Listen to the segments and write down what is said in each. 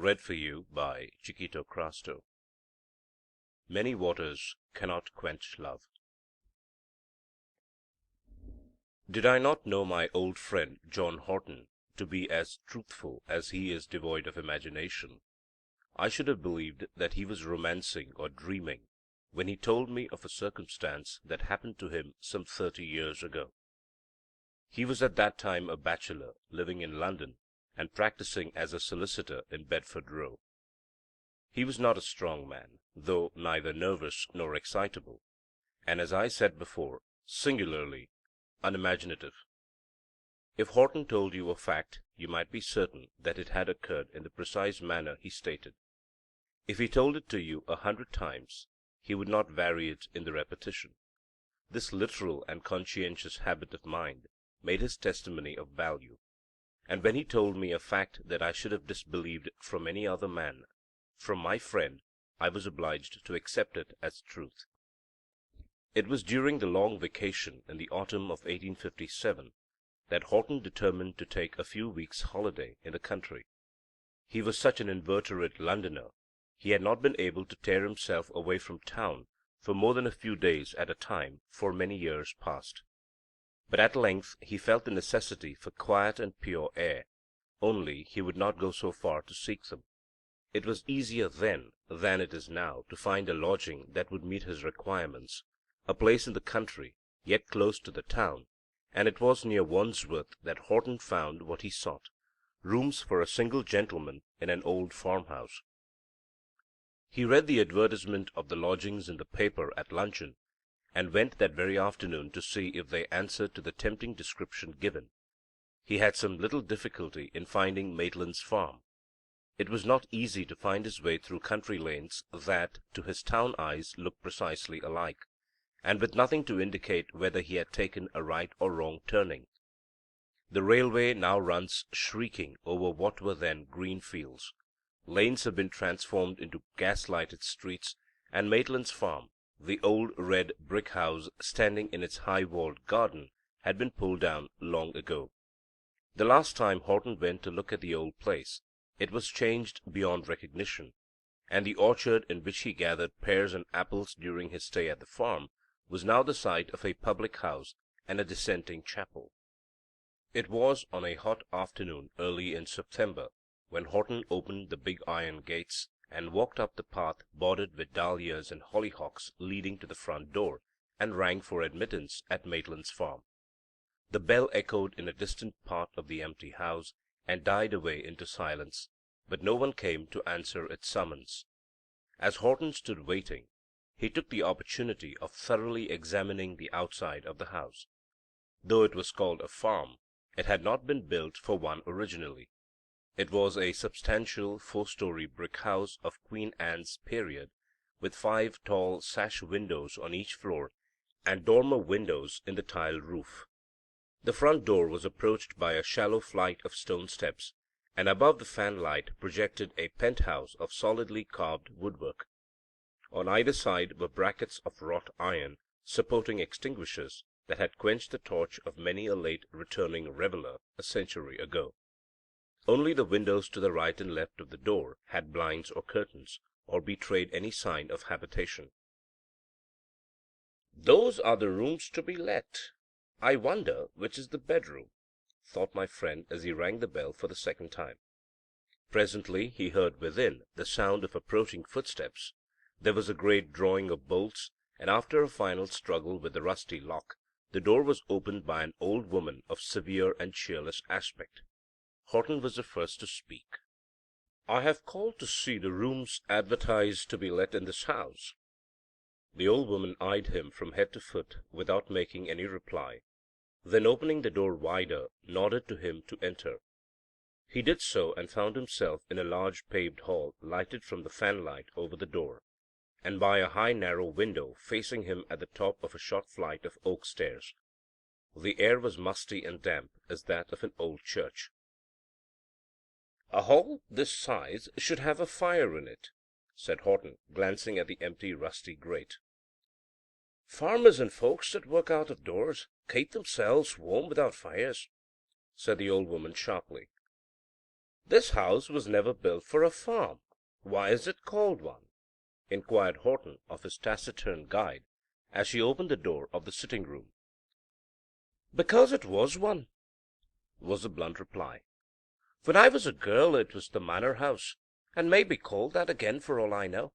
Read for you by Chiquito Crasto. Many waters cannot quench love. Did I not know my old friend John Horton to be as truthful as he is devoid of imagination, I should have believed that he was romancing or dreaming when he told me of a circumstance that happened to him some 30 years ago. He was at that time a bachelor, living in London, and practising as a solicitor in Bedford Row. He was not a strong man, though neither nervous nor excitable, and, as I said before, singularly unimaginative. If Horton told you a fact, you might be certain that it had occurred in the precise manner he stated. If he told it to you 100 times, he would not vary it in the repetition. This literal and conscientious habit of mind made his testimony of value, and when he told me a fact that I should have disbelieved from any other man, from my friend, I was obliged to accept it as truth. It was during the long vacation in the autumn of 1857 that Horton determined to take a few weeks' holiday in the country. He was such an inveterate Londoner, he had not been able to tear himself away from town for more than a few days at a time for many years past. But at length he felt the necessity for quiet and pure air, only he would not go so far to seek them. It was easier then than it is now to find a lodging that would meet his requirements, a place in the country, yet close to the town, and it was near Wandsworth that Horton found what he sought, rooms for a single gentleman in an old farmhouse. He read the advertisement of the lodgings in the paper at luncheon, and went that very afternoon to see if they answered to the tempting description given. He had some little difficulty in finding Maitland's farm. It was not easy to find his way through country lanes that, to his town eyes, looked precisely alike, and with nothing to indicate whether he had taken a right or wrong turning. The railway now runs shrieking over what were then green fields. Lanes have been transformed into gas-lighted streets, and Maitland's farm, the old red brick house standing in its high-walled garden, had been pulled down long ago. The last time Horton went to look at the old place, it was changed beyond recognition, and the orchard in which he gathered pears and apples during his stay at the farm was now the site of a public house and a dissenting chapel. It was on a hot afternoon early in September when Horton opened the big iron gates and walked up the path bordered with dahlias and hollyhocks leading to the front door, and rang for admittance at Maitland's farm. The bell echoed in a distant part of the empty house, and died away into silence, but no one came to answer its summons. As Horton stood waiting, he took the opportunity of thoroughly examining the outside of the house. Though it was called a farm, it had not been built for one originally. It was a substantial 4-story brick house of Queen Anne's period, with 5 tall sash windows on each floor, and dormer windows in the tiled roof. The front door was approached by a shallow flight of stone steps, and above the fanlight projected a penthouse of solidly carved woodwork. On either side were brackets of wrought iron, supporting extinguishers that had quenched the torch of many a late returning reveller a century ago. Only the windows to the right and left of the door had blinds or curtains, or betrayed any sign of habitation. "Those are the rooms to be let. I wonder which is the bedroom," thought my friend as he rang the bell for the second time. Presently he heard within the sound of approaching footsteps. There was a great drawing of bolts, and after a final struggle with the rusty lock, the door was opened by an old woman of severe and cheerless aspect. Horton was the first to speak. "I have called to see the rooms advertised to be let in this house." The old woman eyed him from head to foot without making any reply, then opening the door wider, nodded to him to enter. He did so, and found himself in a large paved hall lighted from the fanlight over the door, and by a high narrow window facing him at the top of a short flight of oak stairs. The air was musty and damp as that of an old church. "A hall this size should have a fire in it," said Horton, glancing at the empty rusty grate. "Farmers and folks that work out of doors keep themselves warm without fires," said the old woman sharply. "This house was never built for a farm. Why is it called one?" inquired Horton of his taciturn guide, as she opened the door of the sitting-room. "Because it was one," was the blunt reply. "When I was a girl it was the manor house, and may be called that again for all I know.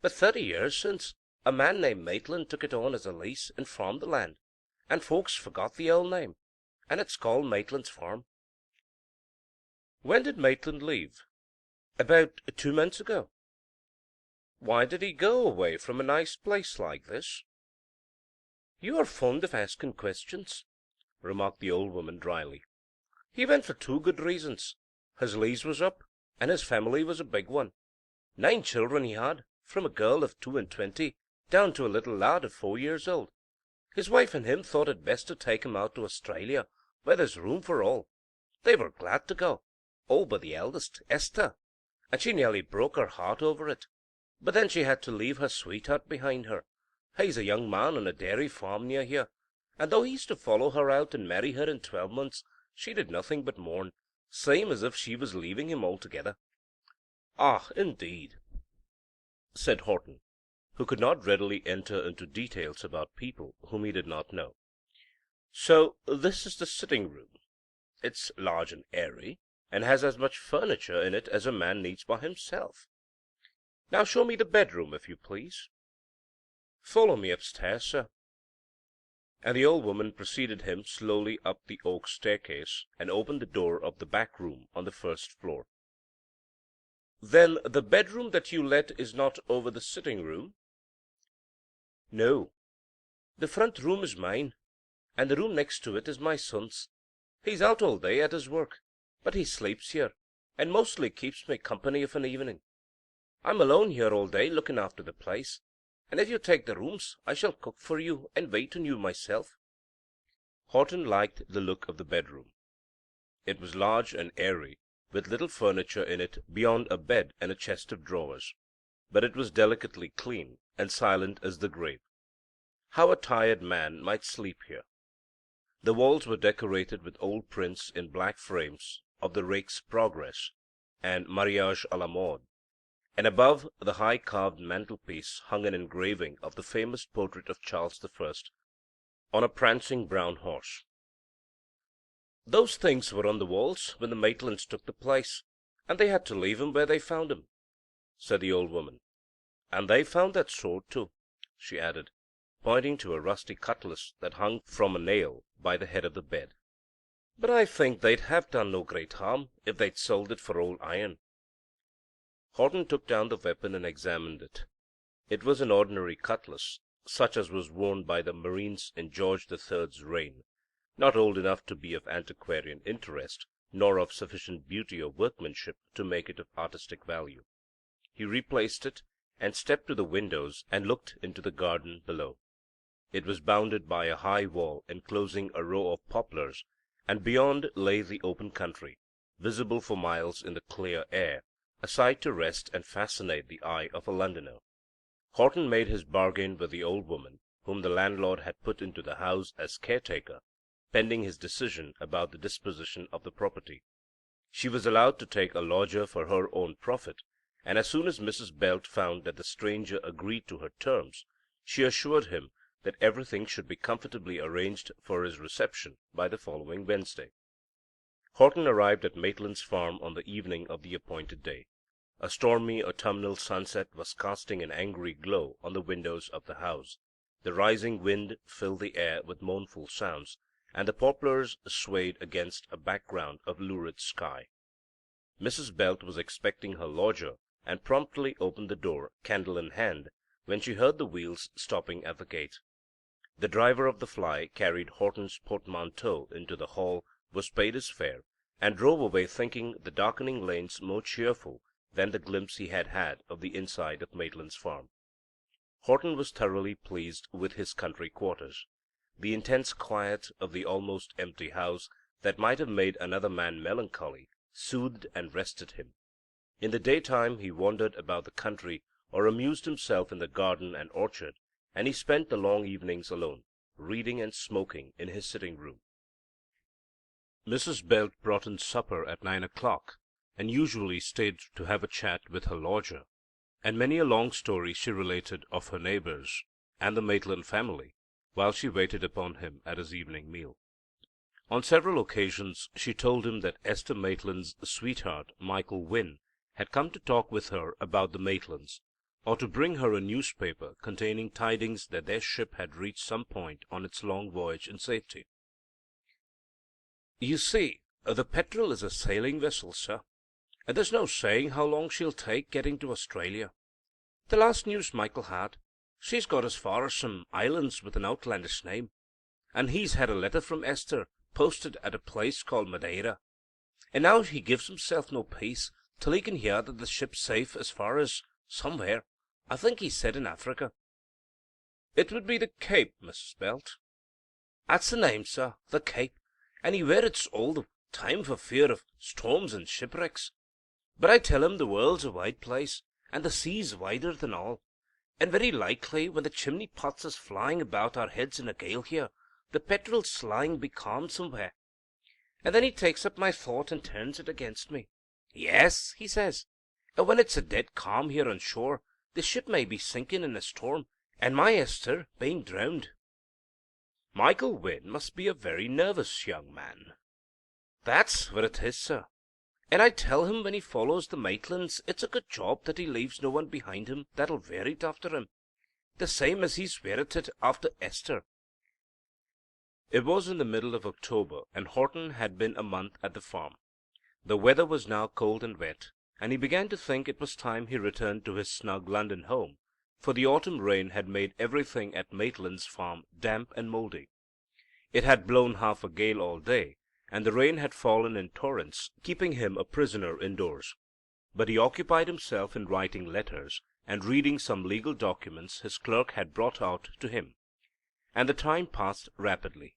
But 30 years since, a man named Maitland took it on as a lease and farmed the land, and folks forgot the old name, and it's called Maitland's Farm." "When did Maitland leave?" "About 2 months ago." "Why did he go away from a nice place like this?" "You are fond of asking questions," remarked the old woman dryly. "He went for two good reasons. His lease was up, and his family was a big one. 9 children he had, from a girl of 22 down to a little lad of 4 years old. His wife and him thought it best to take him out to Australia, where there's room for all. They were glad to go, all but the eldest, Esther, and she nearly broke her heart over it. But then she had to leave her sweetheart behind her. He's a young man on a dairy farm near here, and though he used to follow her out and marry her in 12 months, she did nothing but mourn, same as if she was leaving him altogether." "Ah, indeed," said Horton, who could not readily enter into details about people whom he did not know. "So this is the sitting-room. It's large and airy, and has as much furniture in it as a man needs by himself. Now show me the bedroom, if you please." "Follow me upstairs, sir." And the old woman preceded him slowly up the oak staircase, and opened the door of the back room on the first floor. "Then the bedroom that you let is not over the sitting-room?" "No. The front room is mine, and the room next to it is my son's. He's out all day at his work, but he sleeps here, and mostly keeps me company of an evening. I'm alone here all day looking after the place, and if you take the rooms I shall cook for you and wait on you myself." Horton liked the look of the bedroom. It was large and airy, with little furniture in it beyond a bed and a chest of drawers, but it was delicately clean, and silent as the grave. How a tired man might sleep here! The walls were decorated with old prints in black frames of the Rake's Progress and Mariage à la Mode, and above the high carved mantelpiece hung an engraving of the famous portrait of Charles I. on a prancing brown horse. "Those things were on the walls when the Maitlands took the place, and they had to leave him where they found him," said the old woman. "And they found that sword too," she added, pointing to a rusty cutlass that hung from a nail by the head of the bed. "But I think they'd have done no great harm if they'd sold it for old iron." Horton took down the weapon and examined it. It was an ordinary cutlass, such as was worn by the marines in George the Third's reign, not old enough to be of antiquarian interest, nor of sufficient beauty or workmanship to make it of artistic value. He replaced it, and stepped to the windows and looked into the garden below. It was bounded by a high wall enclosing a row of poplars, and beyond lay the open country, visible for miles in the clear air, a sight to rest and fascinate the eye of a Londoner. Horton made his bargain with the old woman, whom the landlord had put into the house as caretaker, pending his decision about the disposition of the property. She was allowed to take a lodger for her own profit, and as soon as Mrs. Belt found that the stranger agreed to her terms, she assured him that everything should be comfortably arranged for his reception by the following Wednesday. Horton arrived at Maitland's farm on the evening of the appointed day. A stormy autumnal sunset was casting an angry glow on the windows of the house. The rising wind filled the air with mournful sounds, and the poplars swayed against a background of lurid sky. Mrs. Belt was expecting her lodger, and promptly opened the door, candle in hand, when she heard the wheels stopping at the gate. The driver of the fly carried Horton's portmanteau into the hall, was paid his fare, and drove away thinking the darkening lanes more cheerful than the glimpse he had had of the inside of Maitland's farm. Horton was thoroughly pleased with his country quarters. The intense quiet of the almost empty house, that might have made another man melancholy, soothed and rested him. In the daytime he wandered about the country, or amused himself in the garden and orchard, and he spent the long evenings alone, reading and smoking in his sitting-room. Mrs. Belt brought in supper at 9 o'clock, and usually stayed to have a chat with her lodger, and many a long story she related of her neighbours and the Maitland family, while she waited upon him at his evening meal. On several occasions she told him that Esther Maitland's sweetheart, Michael Wynne, had come to talk with her about the Maitlands, or to bring her a newspaper containing tidings that their ship had reached some point on its long voyage in safety. "You see, the Petrel is a sailing vessel, sir, and there's no saying how long she'll take getting to Australia. The last news Michael had, she's got as far as some islands with an outlandish name, and he's had a letter from Esther posted at a place called Madeira, and now he gives himself no peace till he can hear that the ship's safe as far as somewhere. I think he said in Africa." "It would be the Cape, Mrs. Belt." "That's the name, sir, the Cape, and he werrets all the time for fear of storms and shipwrecks. But I tell him the world's a wide place, and the sea's wider than all, and very likely when the chimney pots is flying about our heads in a gale here, the Petrel's lying becalmed somewhere. And then he takes up my thought and turns it against me. Yes, he says, when it's a dead calm here on shore, the ship may be sinking in a storm, and my Esther being drowned." "Michael Wynne must be a very nervous young man." "That's what it is, sir. And I tell him when he follows the Maitlands it's a good job that he leaves no one behind him that'll wear it after him, the same as he's weared it after Esther." It was in the middle of October, and Horton had been a month at the farm. The weather was now cold and wet, and he began to think it was time he returned to his snug London home, for the autumn rain had made everything at Maitland's farm damp and mouldy. It had blown half a gale all day, and the rain had fallen in torrents, keeping him a prisoner indoors. But he occupied himself in writing letters and reading some legal documents his clerk had brought out to him, and the time passed rapidly.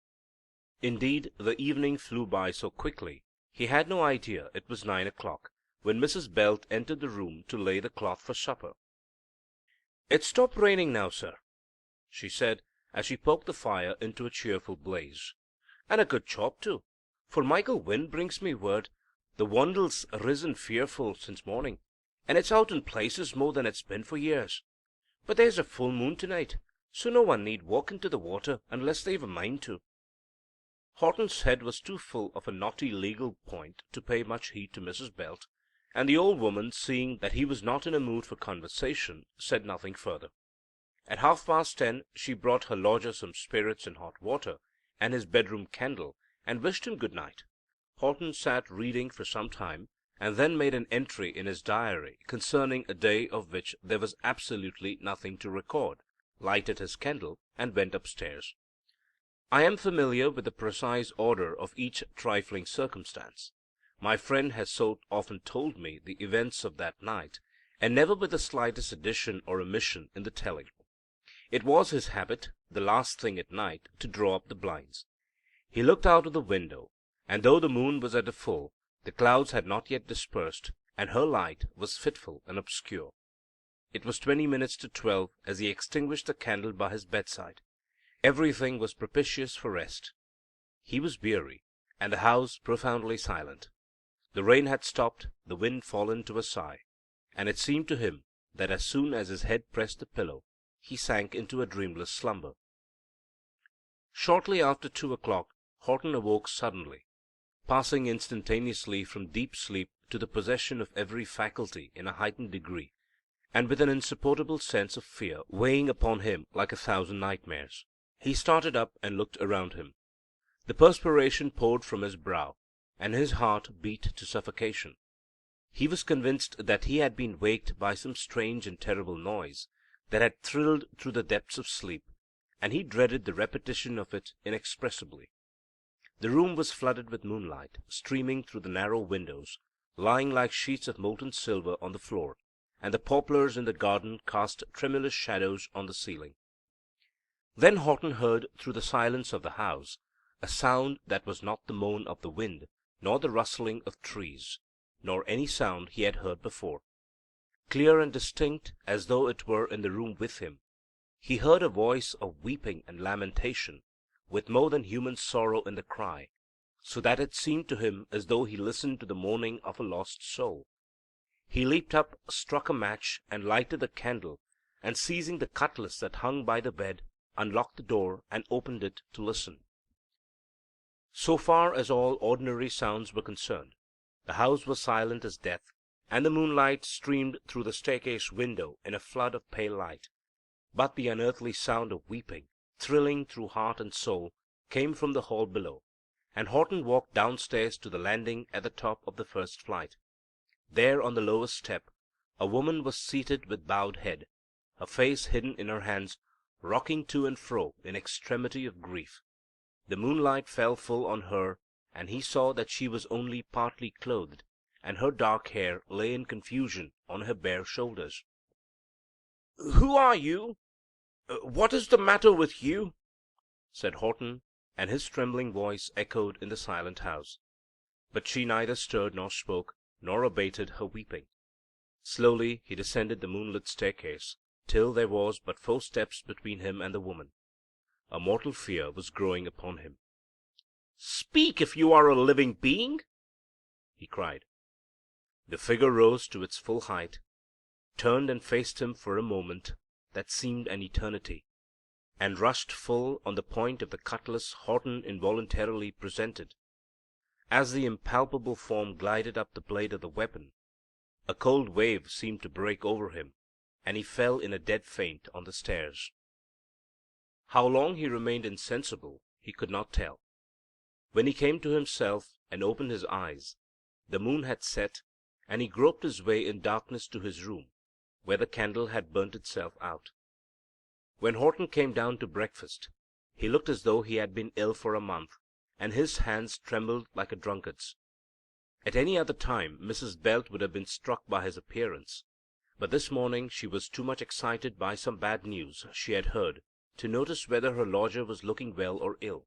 Indeed, the evening flew by so quickly he had no idea it was 9 o'clock when Mrs. Belt entered the room to lay the cloth for supper. "It's stopped raining now, sir," she said, as she poked the fire into a cheerful blaze, "and a good job too, for Michael Wynne brings me word the Wandle's risen fearful since morning, and it's out in places more than it's been for years. But there's a full moon to-night, so no one need walk into the water unless they've a mind to." Horton's head was too full of a knotty legal point to pay much heed to Mrs. Belt, and the old woman, seeing that he was not in a mood for conversation, said nothing further. At 10:30 she brought her lodger some spirits and hot water, and his bedroom candle, and wished him good night. Horton sat reading for some time, and then made an entry in his diary concerning a day of which there was absolutely nothing to record, lighted his candle, and went upstairs. I am familiar with the precise order of each trifling circumstance. My friend has so often told me the events of that night, and never with the slightest addition or omission in the telling. It was his habit, the last thing at night, to draw up the blinds. He looked out of the window, and though the moon was at the full, the clouds had not yet dispersed, and her light was fitful and obscure. It was 20 minutes to 12 as he extinguished the candle by his bedside. Everything was propitious for rest. He was weary, and the house profoundly silent. The rain had stopped, the wind fallen to a sigh, and it seemed to him that as soon as his head pressed the pillow, he sank into a dreamless slumber. Shortly after 2 o'clock, Horton awoke suddenly, passing instantaneously from deep sleep to the possession of every faculty in a heightened degree, and with an insupportable sense of fear weighing upon him like 1,000 nightmares. He started up and looked around him. The perspiration poured from his brow, and his heart beat to suffocation. He was convinced that he had been waked by some strange and terrible noise that had thrilled through the depths of sleep, and he dreaded the repetition of it inexpressibly. The room was flooded with moonlight, streaming through the narrow windows, lying like sheets of molten silver on the floor, and the poplars in the garden cast tremulous shadows on the ceiling. Then Horton heard through the silence of the house a sound that was not the moan of the wind, nor the rustling of trees, nor any sound he had heard before. Clear and distinct, as though it were in the room with him, he heard a voice of weeping and lamentation, with more than human sorrow in the cry, so that it seemed to him as though he listened to the mourning of a lost soul. He leaped up, struck a match, and lighted the candle, and seizing the cutlass that hung by the bed, unlocked the door and opened it to listen. So far as all ordinary sounds were concerned, the house was silent as death, and the moonlight streamed through the staircase window in a flood of pale light. But the unearthly sound of weeping, thrilling through heart and soul, came from the hall below, and Horton walked downstairs to the landing at the top of the first flight. There on the lowest step a woman was seated with bowed head, her face hidden in her hands, rocking to and fro in extremity of grief. The moonlight fell full on her, and he saw that she was only partly clothed, and her dark hair lay in confusion on her bare shoulders. "Who are you? What is the matter with you?" said Horton, and his trembling voice echoed in the silent house. But she neither stirred nor spoke, nor abated her weeping. Slowly he descended the moonlit staircase, till there was but 4 steps between him and the woman. A mortal fear was growing upon him. "Speak, if you are a living being!" he cried. The figure rose to its full height, turned and faced him for a moment that seemed an eternity, and rushed full on the point of the cutlass Horton involuntarily presented. As the impalpable form glided up the blade of the weapon, a cold wave seemed to break over him, and he fell in a dead faint on the stairs. How long he remained insensible he could not tell. When he came to himself and opened his eyes, the moon had set, and he groped his way in darkness to his room, where the candle had burnt itself out. When Horton came down to breakfast, he looked as though he had been ill for a month, and his hands trembled like a drunkard's. At any other time Mrs. Belt would have been struck by his appearance, but this morning she was too much excited by some bad news she had heard to notice whether her lodger was looking well or ill.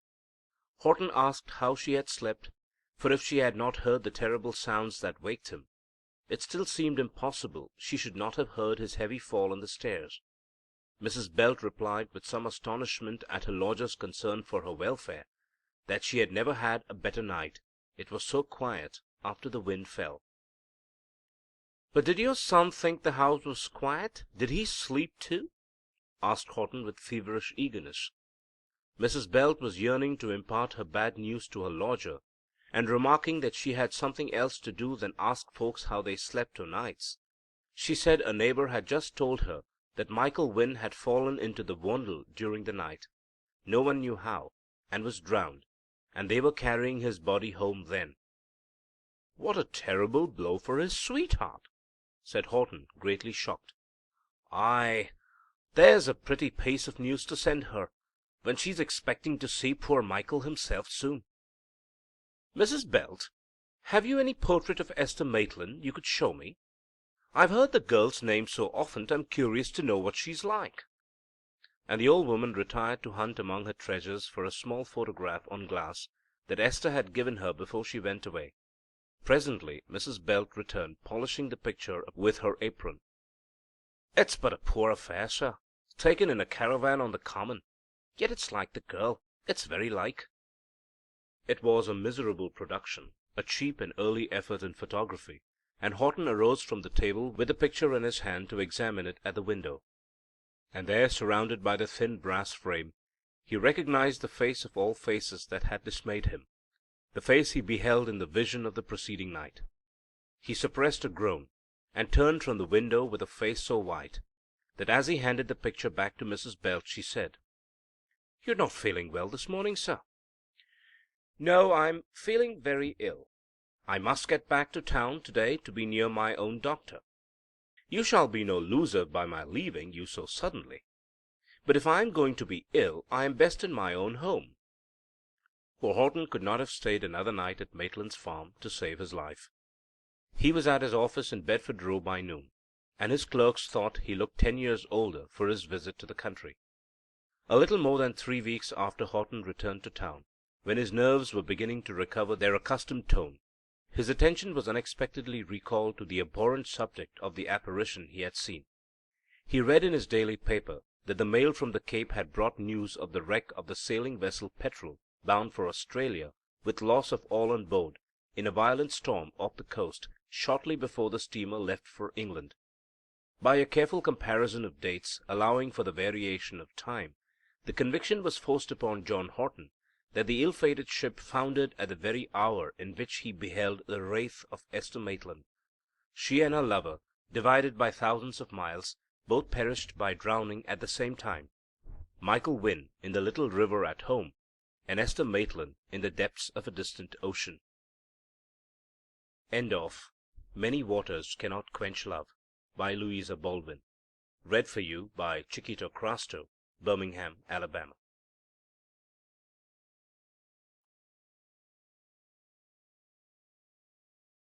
Horton asked how she had slept, for if she had not heard the terrible sounds that waked him, it still seemed impossible she should not have heard his heavy fall on the stairs. Mrs. Belt replied with some astonishment at her lodger's concern for her welfare, that she had never had a better night, it was so quiet after the wind fell. "But did your son think the house was quiet? Did he sleep too?" asked Horton with feverish eagerness. Mrs. Belt was yearning to impart her bad news to her lodger, and remarking that she had something else to do than ask folks how they slept o' nights. She said a neighbor had just told her that Michael Wynn had fallen into the Wandle during the night, no one knew how, and was drowned, and they were carrying his body home then. "What a terrible blow for his sweetheart!" said Horton, greatly shocked. "Ay, there's a pretty piece of news to send her, when she's expecting to see poor Michael himself soon. Mrs. Belt, have you any portrait of Esther Maitland you could show me? I've heard the girl's name so often I'm curious to know what she's like." And the old woman retired to hunt among her treasures for a small photograph on glass that Esther had given her before she went away. Presently Mrs. Belt returned, polishing the picture with her apron. "It's but a poor affair, sir, taken in a caravan on the common. Yet it's like the girl. It's very like." It was a miserable production, a cheap and early effort in photography, and Horton arose from the table with the picture in his hand to examine it at the window. And there, surrounded by the thin brass frame, he recognized the face of all faces that had dismayed him, the face he beheld in the vision of the preceding night. He suppressed a groan, and turned from the window with a face so white that as he handed the picture back to Mrs. Belt, she said, "You're not feeling well this morning, sir." "No, I'm feeling very ill. I must get back to town to-day to be near my own doctor. You shall be no loser by my leaving you so suddenly. But if I am going to be ill, I am best in my own home." For Horton could not have stayed another night at Maitland's farm to save his life. He was at his office in Bedford Row by noon, and his clerks thought he looked 10 years older for his visit to the country. A little more than 3 weeks after Horton returned to town, when his nerves were beginning to recover their accustomed tone, his attention was unexpectedly recalled to the abhorrent subject of the apparition he had seen. He read in his daily paper that the mail from the Cape had brought news of the wreck of the sailing vessel Petrel, bound for Australia, with loss of all on board, in a violent storm off the coast shortly before the steamer left for England. By a careful comparison of dates, allowing for the variation of time, the conviction was forced upon John Horton that the ill-fated ship foundered at the very hour in which he beheld the wraith of Esther Maitland. She and her lover, divided by thousands of miles, both perished by drowning at the same time. Michael Wynn in the little river at home, and Esther Maitland in the depths of a distant ocean. End of Many Waters Cannot Quench Love by Louisa Baldwin. Read for you by Chiquito Crasto, Birmingham, Alabama.